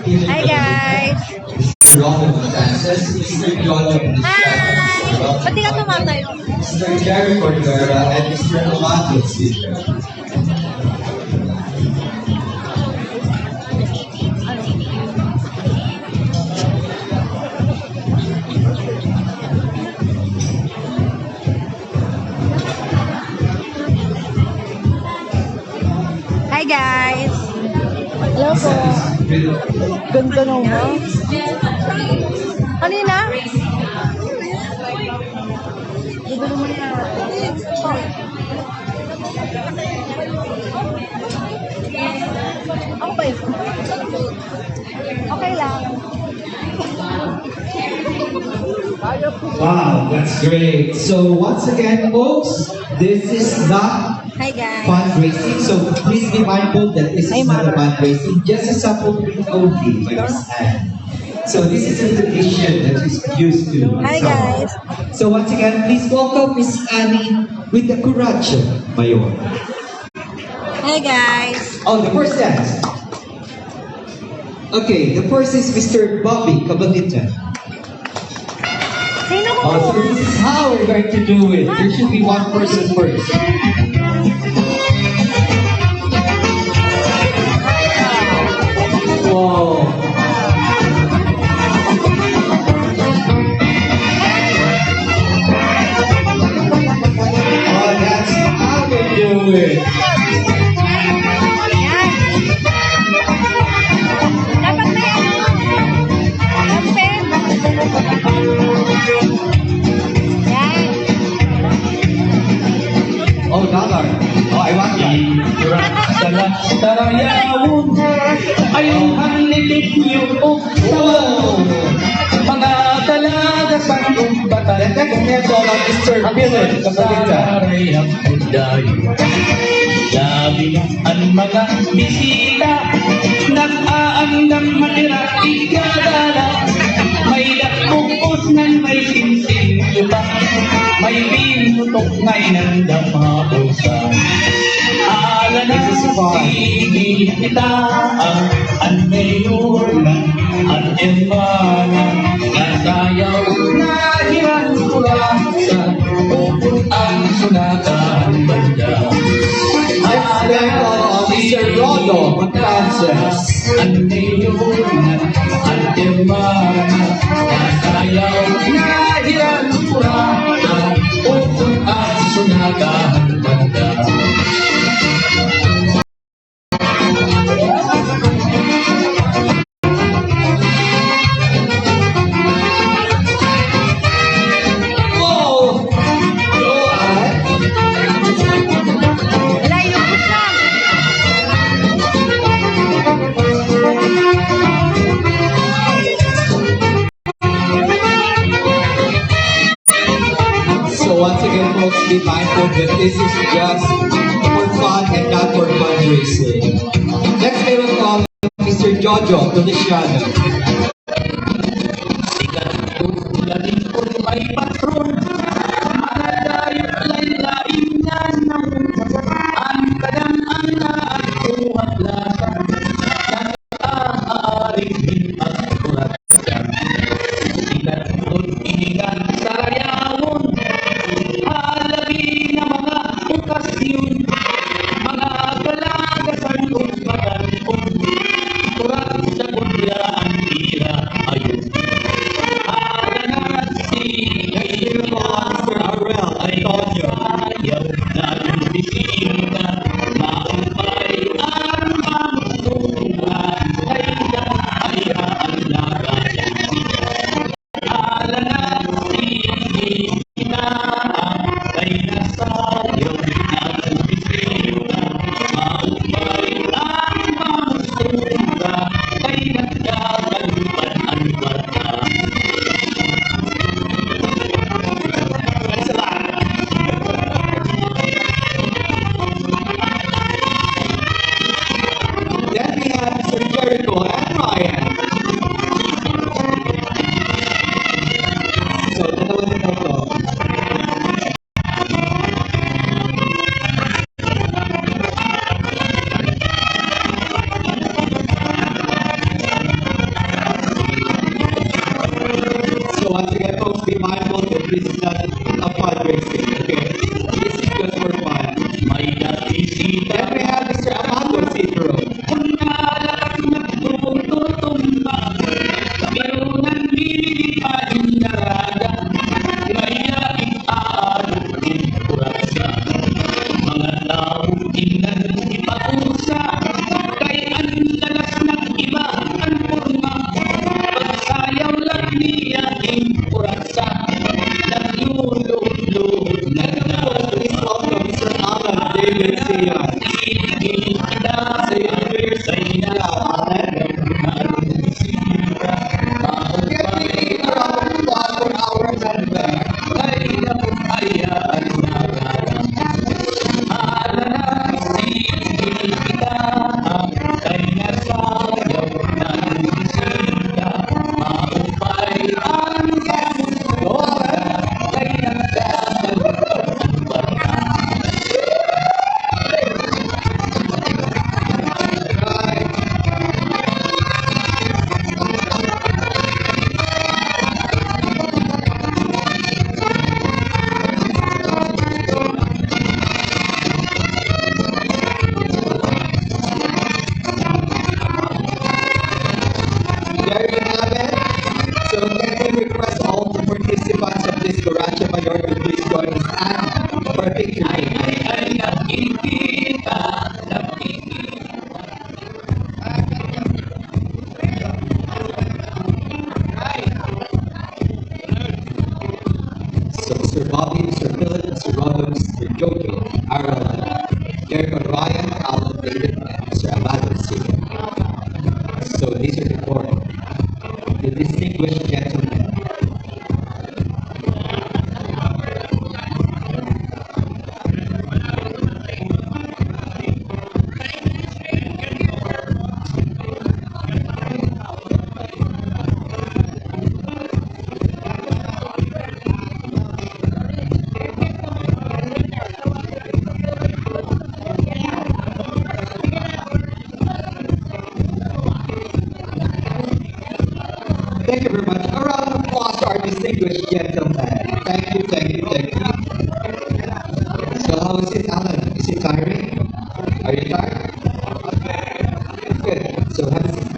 Hi guys! Hi! Ba't di ka tumatayo? Mr. Jerry Cordera and Mr. Amado Silva. Hi guys! Hello po! Ganda naman! Kanina? Ganda naman na. Ako ba yun? Okay lang. Wow, that's great. So once again, folks, this is not Hi guys! fundraising. So please be mindful that this is not a fundraising, just a sample print only by Miss Anne. So this is a tradition that is used to. Hi guys! So once again, please welcome Miss Annie with the Curacho Mayor. Hi guys! Oh, the first dance. Okay, the first is Mr. Bobby Cabalita. Sino ko? Oh, so this is how we're going to do it. There should be one person first. Wow. Oh, that's how we do it. Yan! Dapat may ang pen. Yan! Oh, dollar. Oh, I want that. Tarayawon ay hanilig niyo po Wow. mga dalaga sa kumbatan. The next next all on Mr. Miller Cabalita. Sarayang dayo. Labi ang mga bisita nag-aandang matira ikadala. May lakupos ng may sinsing yuta. May binutok ngay ng damaosa. Ala na hindi kita ang mayor at emana nasayaw na hirangkula sa bukod ang sunatan banda. Next next all on Mr. Rodo Matanzas. Ang mayor at emana nasayaw na hirangkula sa bukod ang sunatan banda. Oh! Go on. Wala, ilukot lang. So once again, folks, be mindful that this is just for fun and not for fundraising. Next, we will call Mr. Jojo Feliciano. Labing kung may patron, malalayo lain na ng ang kadang-ang na at kuhat lasa, nag-aaring at kurat siya. Inatod inigan sa rayawon, halabi na mga okasyon, mga dalaga sa lumpatan kung kurat sa kundya ang tira ayun. Mr. Arel Antonio. Ayaw natin bisita, maumpay ang mamusungan, ay hayaan na kaya. Ala na kita, ay nasayaw natin bisita, maumpay ang mamusungan, ay nagkakalupan ang bata. Then we have Mr. Jericho and Ryan. So, dalawa din na ito. Thank you very much. A round of applause to our distinguished gentleman. Thank you, thank you, thank you. So how is it, Alan? Is it tiring? Are you tired? Good. So have a seat.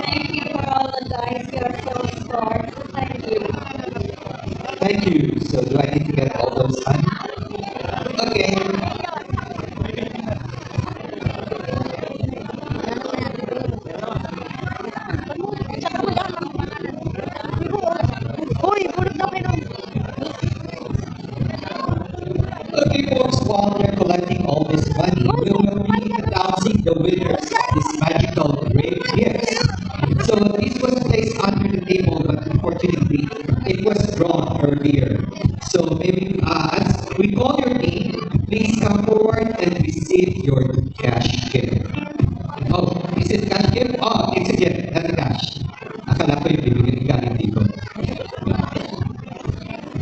Thank you for all the guys. You're so smart. Thank you. Thank you. So do I need to get all those done? Okay. Uy, pulot daw kayo. Okay, folks, while we're collecting all this money, we will be announcing the winners of this magical great gifts. So this was placed under the table, but unfortunately, it was drawn earlier. So maybe as we call your name, please come forward and receive your cash gift. Oh, is it cash gift? Oh, it's a gift, not a cash. Akala ko yung bibigyan galing dito.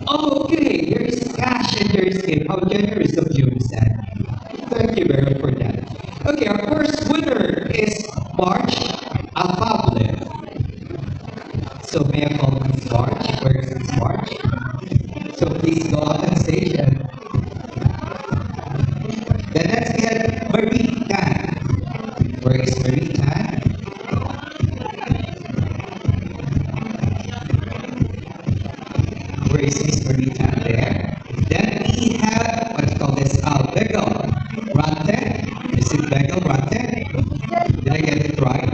Oh, okay. There is cash and there is gift. How generous of you, Miss Anne. Thank you very much for that. Okay, our first winner is March Afable. So may I call Miss March? Where is Miss March? So please go on and stage. And then next we have Marie Tan. Where is Marie Tan? Where is Miss Marie Tan there? Then we have, what do you call this? Begel Rante. Is it Begel Rante? Did I get it right?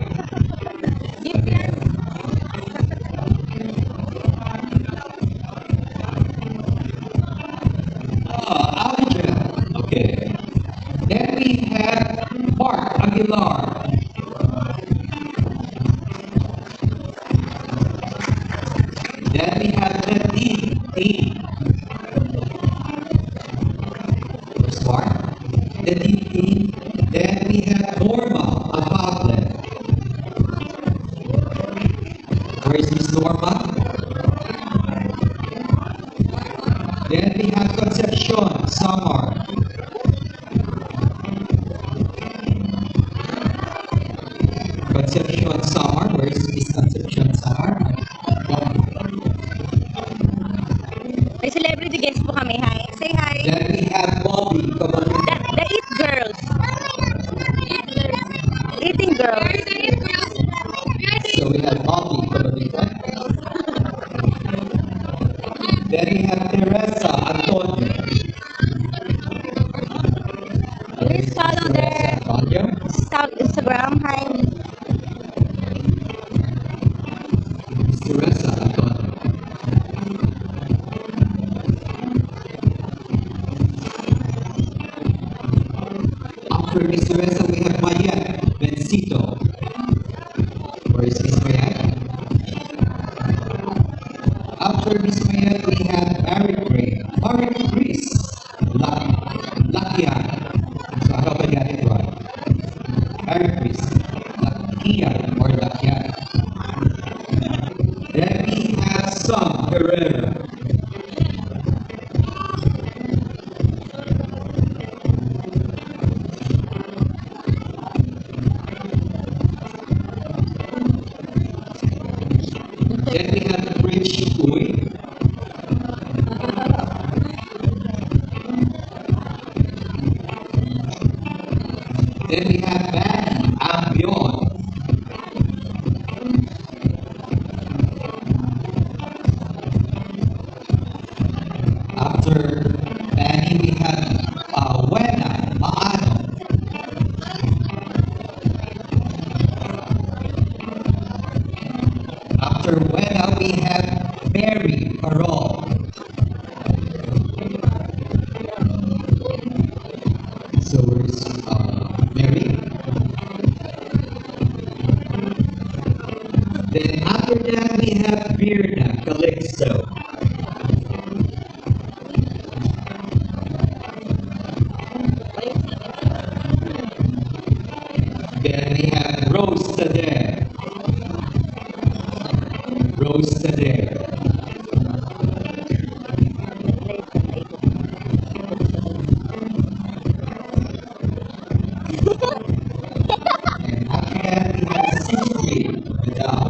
Okay. Alja. Okay. Then we have Mark Aguilar. Then we have Nadine T. Where's Mark? Nadine T. Then we have Norma Afable. Where is Miss Norma? Then we have Concepcion Samar. Concepcion Samar. Where is Miss Concepcion Samar? May celebrity guest po kami. Hi. Say hi. Then we have Bobby. The Eat Girls. Eating Girls. So we have Bobby. Then we have Teresa Antonio. Please follow their Antonio. Instagram. Hi. Miss Teresa Antonio. After Miss Teresa, we have Mayet Bencito. Where is Miss Mayet? After Miss Mayet, we have Marie Chris Lakian. So I hope I got it right. Marie Chris Lakian or Lakian. Then we have Sam Herrera. Then we have Rich Uy. Then we have Manny Ambion. After Manny, we have Wena Maano. After Wena, we have Mary Parol. So where's Mary? Then after that, we have Mirna Calixto. Then we have Rose Tadeo. Rose Tadeo. And after that, we have Cindy Vidal.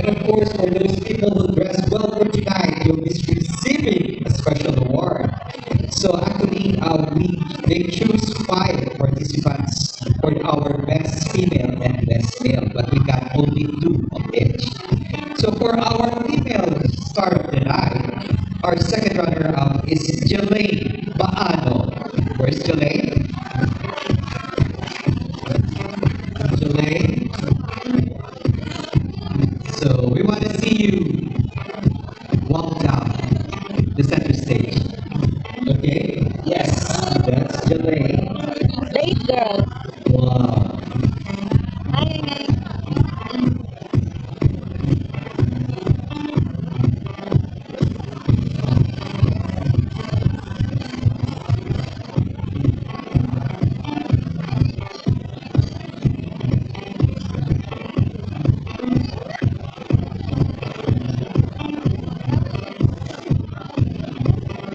of course, for those people who dress well for tonight, you'll be receiving a special award. So actually, they choose 5 participants for our best female and best male, but we got only 2 of each. So for our female star of the night, our second runner-up is Jelaine Baano. Where's Jelaine? Jelaine? So we want to see you walk down the center stage. Okay? Yes, that's Jelaine. Late girl. Wow. Hi.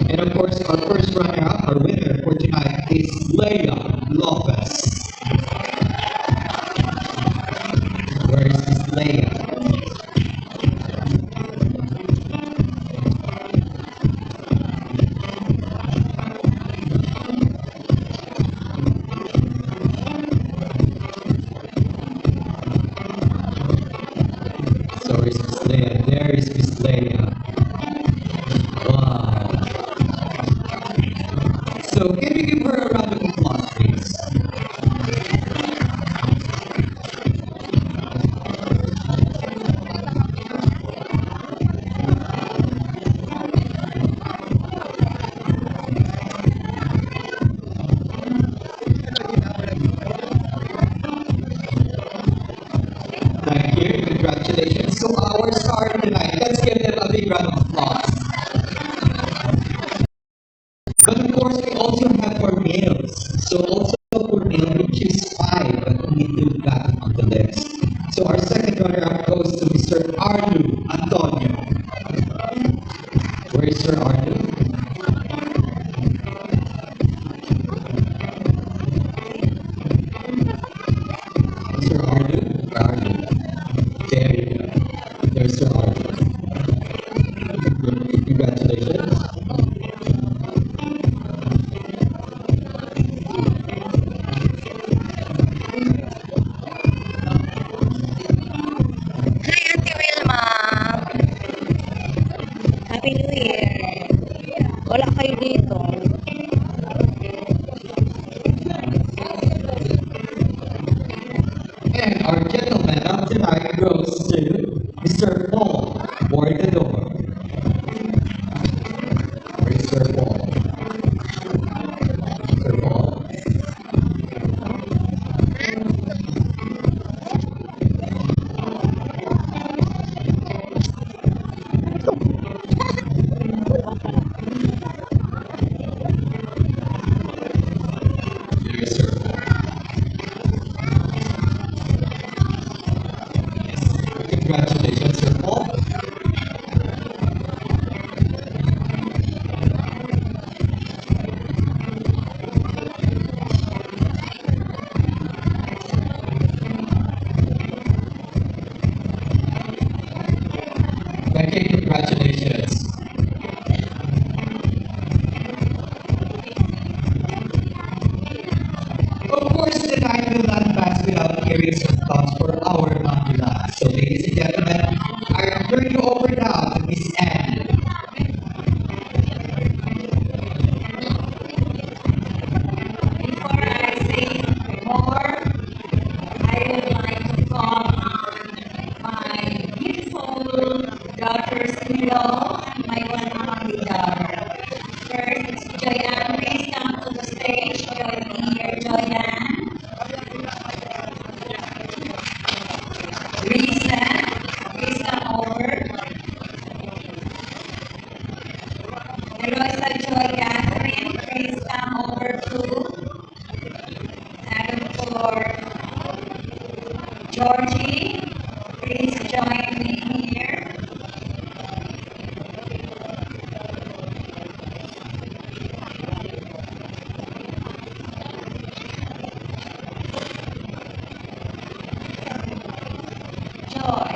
And of course, our first runner-up, our winner for tonight is Leia Lopez. Where is Miss Leia? So where is Miss Leia? There is Miss Leia. Wow. So can we give her a round of applause, please? Thank you. Congratulations to our star tonight. Let's give them a big round of applause. But of course, we also have for males. So also for male, we choose 5, but only 2 got on the list. So our second runner-up goes to Mr. Arlu Antonio. Where is Sir Arlu? Sir Arlu? Arlu. There you go. There's Sir Arlu. Congratulations. Hi, Auntie Wilma. Happy New Year. Wala kayo dito. And our gentleman of tonight goes to Mr. Paul Bordador. Where's Sir Paul? Sir Paul. There's Sir Paul. Congratulations, Sir Paul. Thank you. Congratulations. Of course, the night will not pass without hearing some thoughts for our Mandula. So, ladies and gentlemen, I turn you over now to Miss Anne. Before I say more, I would like to call on my beautiful daughters-in-law and my one and only daughter. First, Joyanne, please come to the stage. Join me here, Joyanne. Risa, please come over. Eloisa Joy Catherine, please come over too. And of course, Georgie, please join me here. Joy.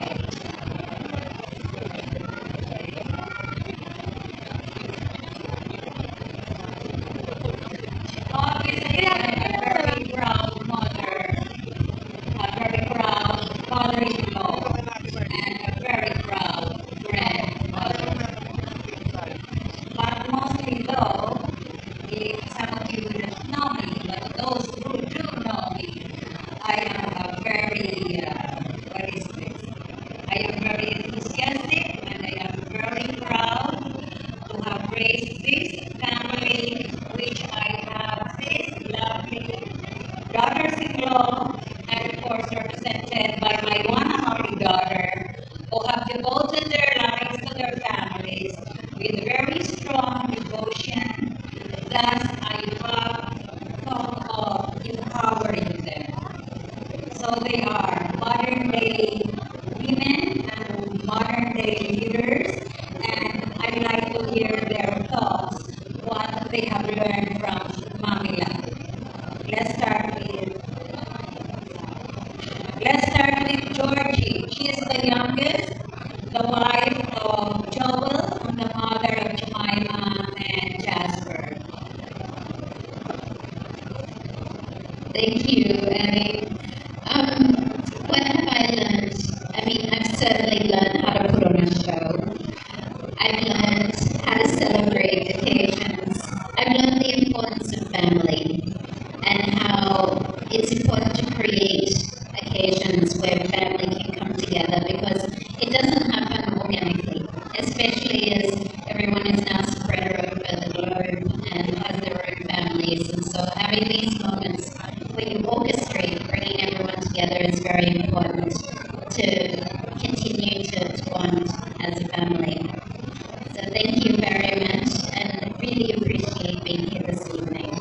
day leaders, and I'd like to hear their thoughts, what they have learned from Mamila. Let's start with Georgie. She is the youngest, the wife of Joel, and the mother of Jemima and Jasper. Thank you, Eric. What have I learned? I mean, I've certainly learned how to put on a show. I've learned how to celebrate occasions. I've learned the importance of family and how it's important to create occasions where family can come together because it doesn't happen organically, especially as everyone is now spread over the globe and has their own families. And so having these moments where you orchestrate bringing everyone together is very important to continue to bond as a family. So thank you very much and really appreciate being here this evening.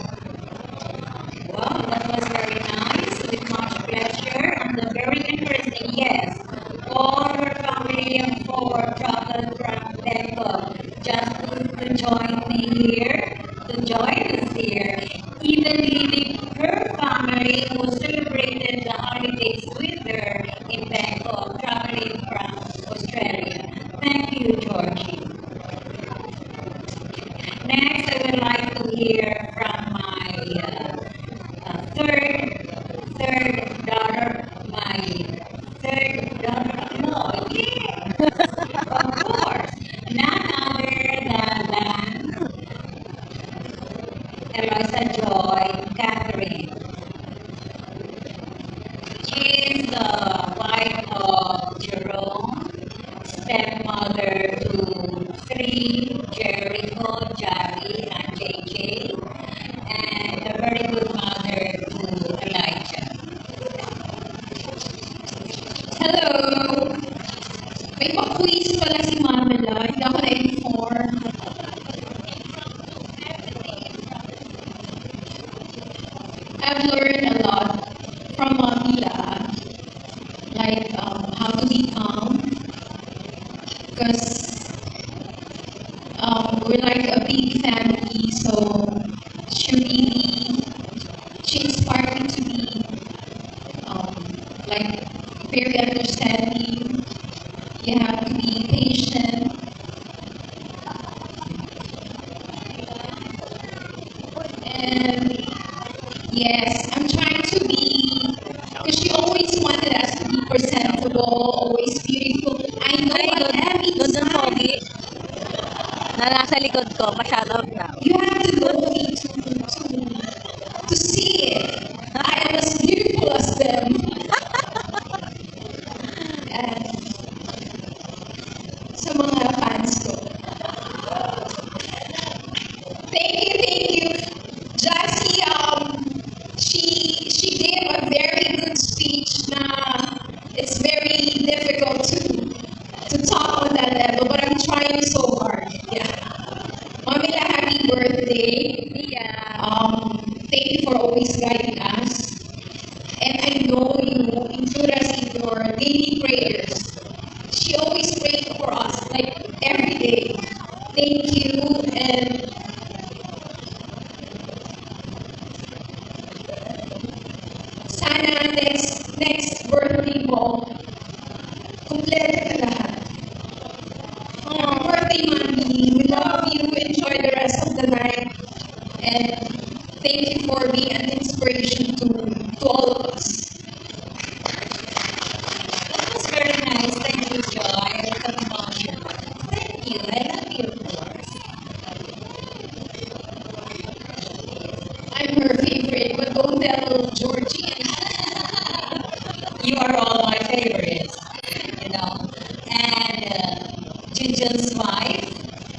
Well, that was very nice, with much pleasure, and very interesting. Yes, all her family and four traveled from Bangkok just to join me here, to join us here, even leaving her family who celebrated the holidays with her in Bangkok, traveling from Australia. Thank you, Georgie. Next, I would like to hear from my third daughter, my third daughter-in-law. Yeah, of course, none other than Eloisa Joy Catherine. She is the wife of Jerome, stepmother to three, Jericho, Jari, and JJ, and a very good mother to Elijah. Hello! May pa-quiz pala si Mamela. Hindi ako na-inform. I've learned a lot from Mamila, like how to be calm, because we're like a big family, so she inspired me to be like very understanding. You have to be patient. And yes, I'm trying to be, because she always wanted us to be presentable, always beautiful. I know I am Doon inside. pogi. Na nasa likod ko, ma-shoutout na. You have to know me to see it. I am as beautiful as them. And sa mga fans ko. Thank you. Jassy, she gave a very good speech na it's very difficult to talk on that level, but I'm trying so hard. Yeah. Mamila, happy birthday. Thank you for always guiding us. And I know you include us in your daily prayers. She always prayed for us, like every day. Thank you. And sana next birthday mo, kumpleto ka lahat. Happy birthday, Mommy. We love you. Enjoy the rest of the night. And thank you for being an inspiration to all of us. That was very nice. Thank you, Joy. Welcome emotion. Thank you. I love you, of course. I'm her favorite, but don't tell Georgie. You are all my favorites, you know. And Jinjan's wife,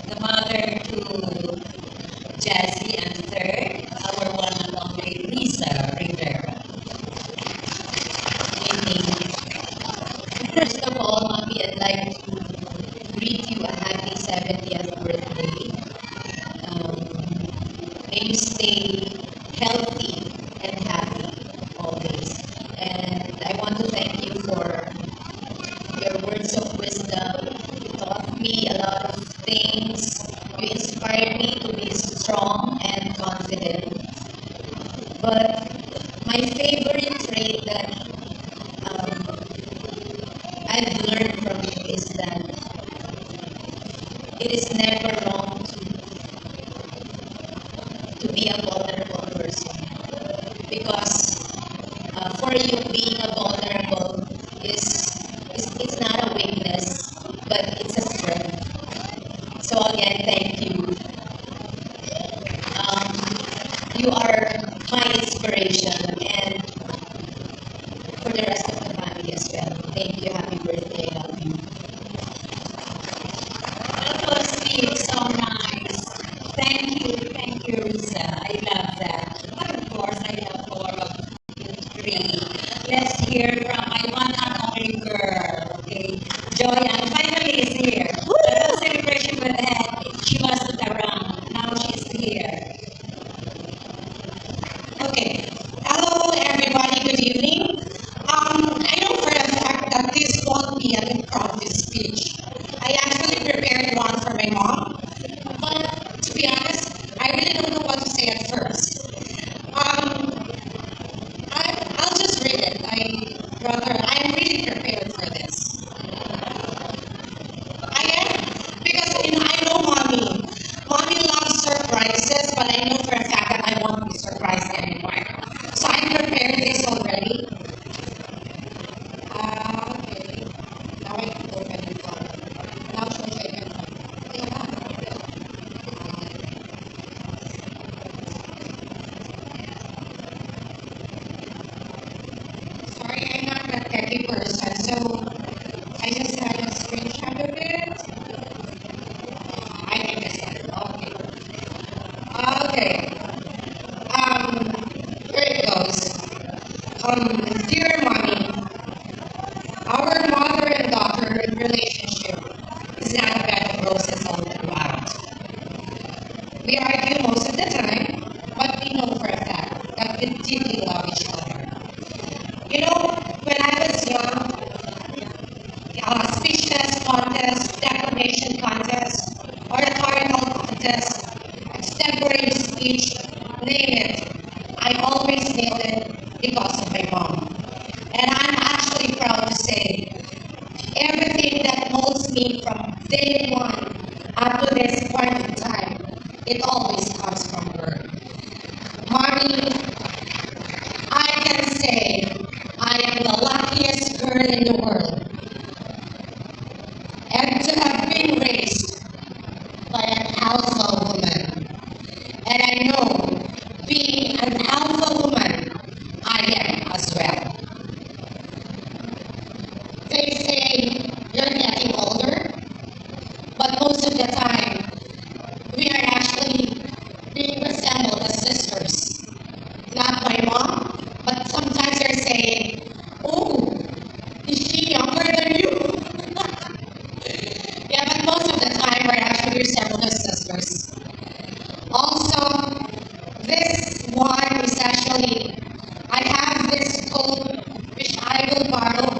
the mother to Jessie, and third, our one and only Lisa Rivera. First of all, Mommy, I'd like to greet you a happy 70th birthday. May you stay healthy and happy always. And I want to thank you for your words of wisdom, me a lot of things. You inspired me to be strong and confident. But my favorite trait that I've learned from you is that it is never wrong to be a vulnerable person. Because for you, being a vulnerable is not a weakness, but it's a strength. So again, thank you. You are my inspiration, and for the rest of the family as well. Thank you. Happy birthday. I love you. That was sweet, so nice. Thank you, Risa. I love that. But of course, I love all of you three. Let's hear from my one and only girl, okay? Joyanne finally is here. The little celebration we had, she wasn't around. Now she's here. Okay. Hello, everybody. Good evening. I know for a fact that this won't be an impromptu speech. I actually prepared one for my mom, but to be honest, I really don't know what to say at first. I'll just read it. I'm really prepared for this. I am because I know mommy. Mommy loves surprises, but I know for a fact that I won't be surprised anymore. So I prepared this already. Okay. Now I can open it up. Now should I open it up? Sorry, I'm not that techy person, so I just had a screenshot of it. I can just send it. Okay. Okay. Here it goes. Dear mommy, our mother and daughter relationship is not a bed of roses all throughout. We argue most of the time, but we know for a fact that we deeply love each other. You know, when I was young, speech test contest, declamation contest, oratorical contest, extempore speech, name it. I always nailed it because of my mom. And I'm actually proud to say everything that molds me from day one up to this point in time, it always comes from her. Mommy, I can say I am the luckiest girl in the world. And to have been raised by an alpha woman. And I know being an alpha woman, I am as well. They say you're getting older, but most of the time, we are actually being resembled as sisters. Not my mom, but sometimes they're saying, oh, is she younger than you? Yeah, but most of the time, we're actually resembled as sisters. Also, this one is actually, I have this coat which I will borrow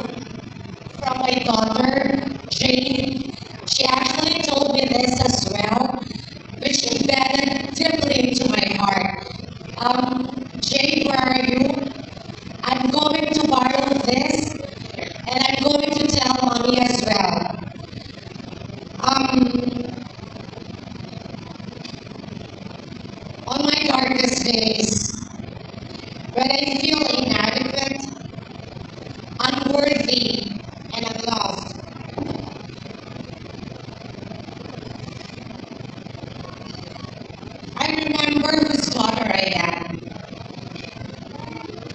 from my daughter, Jane. She actually told me this as well, which embedded deeply into my heart. Jane, where are you? I'm going to borrow this, and I'm going to tell mommy as well. On my darkest days, when I feel inadequate, unworthy, and unloved, I remember whose daughter I am,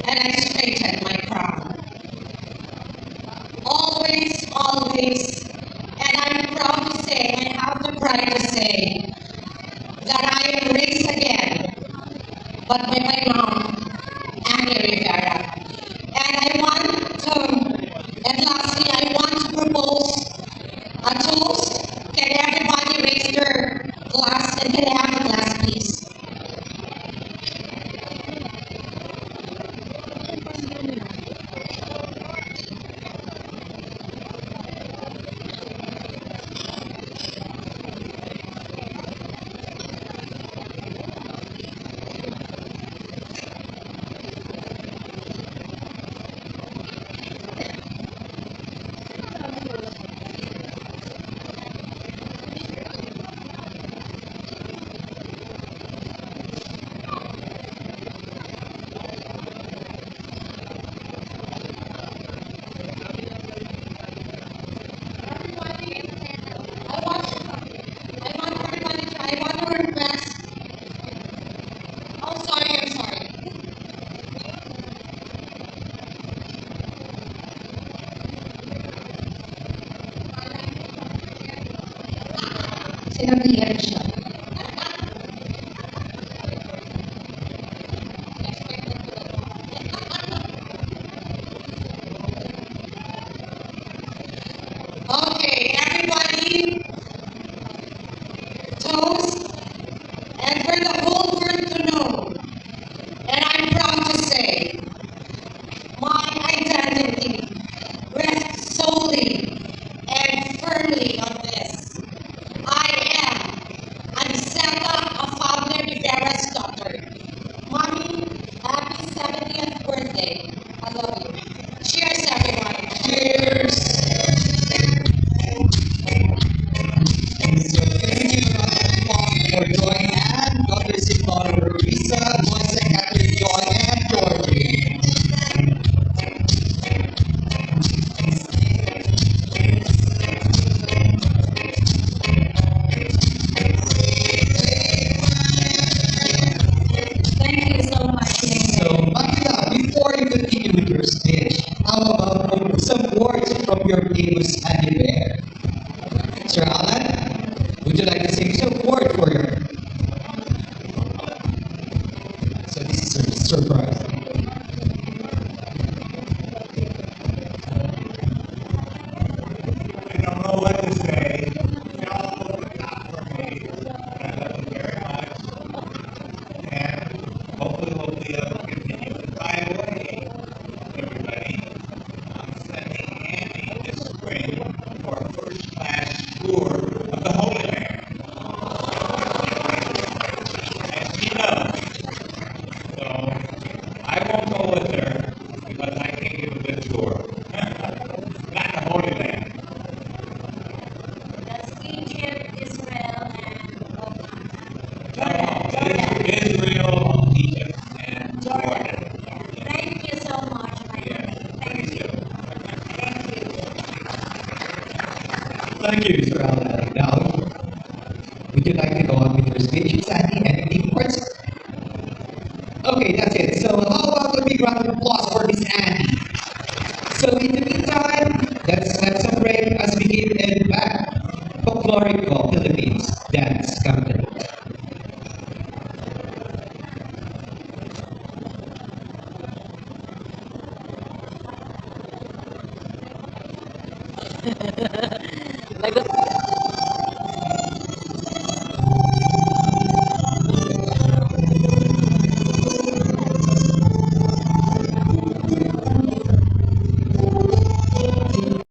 and I straighten my crown. Always, and I'm proud to say, and have the pride to say, that I am raised again, but by my mom, Annie Rivera. And lastly, I want to propose a toast. Can everybody raise your glass, and can I have a glass, please? Sinabihan siya. Okay, everybody, toast, and for the whole world to know, and I'm proud to say, my identity rests solely and firmly on this. I am Aniseta Afable Rivera's daughter. Mommy, happy 70th birthday. I love you. Cheers, everyone. Cheers! So thank you for Joanne, Dr. Simone Risa, Moise Catherine Joanne Jordan. Thank you so much. So, Akila, before you continue with your speech, how about some words from your famous Annie Bear? Sir Alan, would you like to say some word for her? So this is a surprise. I don't know what to say. Y'all opened up for me. I love you very much. And hopefully we'll be able to continue. And by the way, everybody, I'm sending Andy this spring for a first class tour of the Holy Land. And she knows. So I won't go with her because I can't give a good tour. Not the Holy Land. That's Egypt, Israel, and Israel, Egypt, and Jordan. Yeah. Thank you so much, my Yeah, friend. thank you. Thank you. Thank you, Sir Alan. Now, would you like to go on with your speech, Sandy? Anything words? Okay, that's it. So how about a big round of applause for Miss Andy? So in the meantime, let's have some break as we give it back Folklorico Philippines Dance Company.